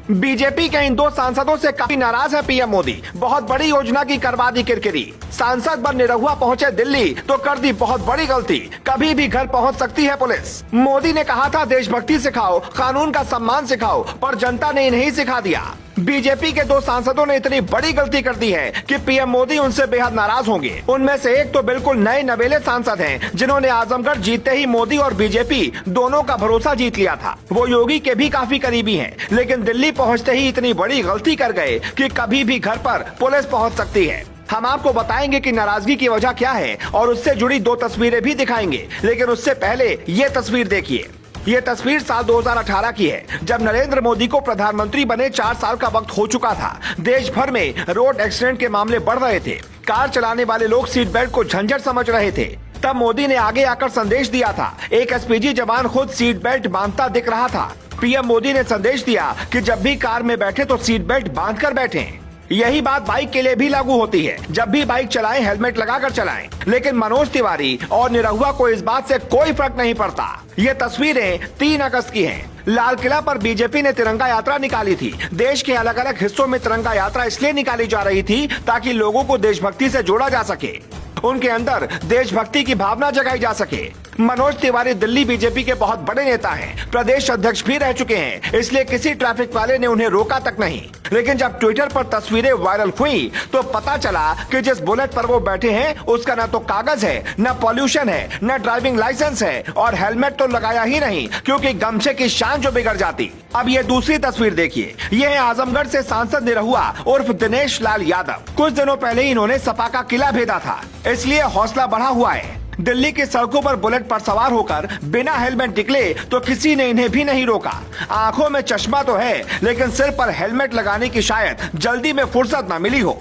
BJP के इन दो सांसदों से काफी नाराज है पीएम मोदी। बहुत बड़ी योजना की करवा दी किरकिरी। सांसद पर निरहुआ पहुंचे दिल्ली तो कर दी बहुत बड़ी गलती, कभी भी घर पहुंच सकती है पुलिस। मोदी ने कहा था देशभक्ति सिखाओ, कानून का सम्मान सिखाओ, पर जनता ने इन्हें सिखा दिया। बीजेपी के दो सांसदों ने इतनी बड़ी गलती कर दी है कि पीएम मोदी उनसे बेहद नाराज होंगे। उनमें से एक तो बिल्कुल नए नवेले सांसद हैं, जिन्होंने आजमगढ़ जीतते ही मोदी और बीजेपी दोनों का भरोसा जीत लिया था। वो योगी के भी काफी करीबी हैं, लेकिन दिल्ली पहुंचते ही इतनी बड़ी गलती कर गए कि कभी भी घर पर पुलिस पहुंच सकती है। हम आपको बताएंगे कि नाराजगी की वजह क्या है और उससे जुड़ी दो तस्वीरें भी दिखाएंगे, लेकिन उससे पहले ये तस्वीर देखिए। ये तस्वीर साल 2018 की है, जब नरेंद्र मोदी को प्रधानमंत्री बने 4 साल का वक्त हो चुका था। देश भर में रोड एक्सीडेंट के मामले बढ़ रहे थे। कार चलाने वाले लोग सीट बेल्ट को झंझट समझ रहे थे। तब मोदी ने आगे आकर संदेश दिया था। एक एसपीजी जवान खुद सीट बेल्ट बांधता दिख रहा था। पीएम मोदी ने संदेश दिया कि जब भी कार में बैठे तो सीट बेल्ट बांध कर बैठे। यही बात बाइक के लिए भी लागू होती है। जब भी बाइक चलाएं हेलमेट लगाकर चलाएं। लेकिन मनोज तिवारी और निरहुआ को इस बात से कोई फर्क नहीं पड़ता। ये तस्वीरें 3 अगस्त की हैं। लाल किला पर बीजेपी ने तिरंगा यात्रा निकाली थी। देश के अलग अलग हिस्सों में तिरंगा यात्रा इसलिए निकाली जा रही थी ताकि लोगों को देशभक्ति से जोड़ा जा सके, उनके अंदर देशभक्ति की भावना जगाई जा सके। मनोज तिवारी दिल्ली बीजेपी के बहुत बड़े नेता हैं, प्रदेश अध्यक्ष भी रह चुके हैं, इसलिए किसी ट्रैफिक वाले ने उन्हें रोका तक नहीं। लेकिन जब ट्विटर पर तस्वीरें वायरल हुई तो पता चला कि जिस बुलेट पर वो बैठे हैं उसका न तो कागज है, न पॉल्यूशन है, न ड्राइविंग लाइसेंस है, और हेलमेट तो लगाया ही नहीं, क्योंकि गमछे की शान जो बिगड़ जाती। अब ये दूसरी तस्वीर देखिए। ये है आजमगढ़ से सांसद निरहुआ उर्फ दिनेश लाल यादव। कुछ दिनों पहले ही इन्होंने सपा का किला भेदा था, इसलिए हौसला बढ़ा हुआ है। दिल्ली की सड़कों पर बुलेट पर सवार होकर बिना हेलमेट निकले तो किसी ने इन्हें भी नहीं रोका। आंखों में चश्मा तो है, लेकिन सिर पर हेलमेट लगाने की शायद जल्दी में फुर्सत न मिली हो।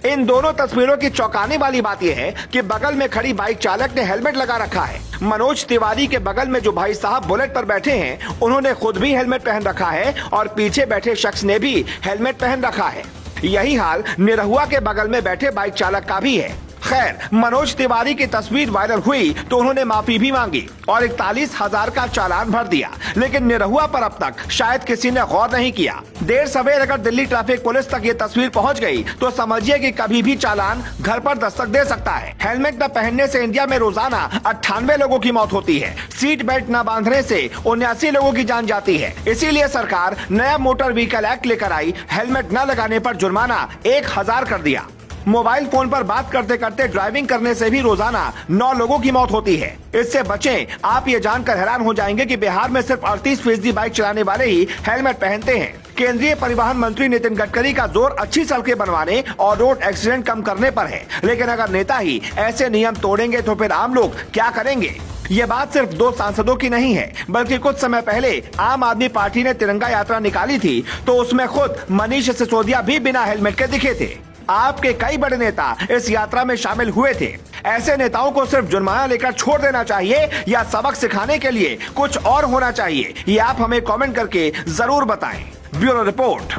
इन दोनों तस्वीरों की चौंकाने वाली बात यह है कि बगल में खड़ी बाइक चालक ने हेलमेट लगा रखा है। मनोज तिवारी के बगल में जो भाई साहब बुलेट पर बैठे हैं, उन्होंने खुद भी हेलमेट पहन रखा है और पीछे बैठे शख्स ने भी हेलमेट पहन रखा है। यही हाल निरहुआ के बगल में बैठे बाइक चालक का भी है। खैर, मनोज तिवारी की तस्वीर वायरल हुई तो उन्होंने माफी भी मांगी और 41,000 का चालान भर दिया, लेकिन निरहुआ पर अब तक शायद किसी ने गौर नहीं किया। देर सवेर अगर दिल्ली ट्रैफिक पुलिस तक ये तस्वीर पहुंच गई तो समझिए कि कभी भी चालान घर पर दस्तक दे सकता है। हेलमेट न पहनने से इंडिया में रोजाना 98 लोगों की मौत होती है। सीट बेल्ट न बांधने से 79 लोगों की जान जाती है। इसीलिए सरकार नया मोटर व्हीकल एक्ट लेकर आई। हेलमेट न लगाने पर जुर्माना 1000 कर दिया। मोबाइल फोन पर बात करते करते ड्राइविंग करने से भी रोजाना 9 लोगों की मौत होती है। इससे बचें। आप ये जानकर हैरान हो जाएंगे कि बिहार में सिर्फ 38% बाइक चलाने वाले ही हेलमेट पहनते हैं। केंद्रीय परिवहन मंत्री नितिन गडकरी का जोर अच्छी सड़कें बनवाने और रोड एक्सीडेंट कम करने पर है, लेकिन अगर नेता ही ऐसे नियम तोड़ेंगे तो फिर आम लोग क्या करेंगे? ये बात सिर्फ 2 सांसदों की नहीं है, बल्कि कुछ समय पहले आम आदमी पार्टी ने तिरंगा यात्रा निकाली थी तो उसमें खुद मनीष सिसोदिया भी बिना हेलमेट के दिखे थे। आपके कई बड़े नेता इस यात्रा में शामिल हुए थे। ऐसे नेताओं को सिर्फ जुर्माना लेकर छोड़ देना चाहिए या सबक सिखाने के लिए कुछ और होना चाहिए? ये आप हमें कमेंट करके जरूर बताएं। Bureau report.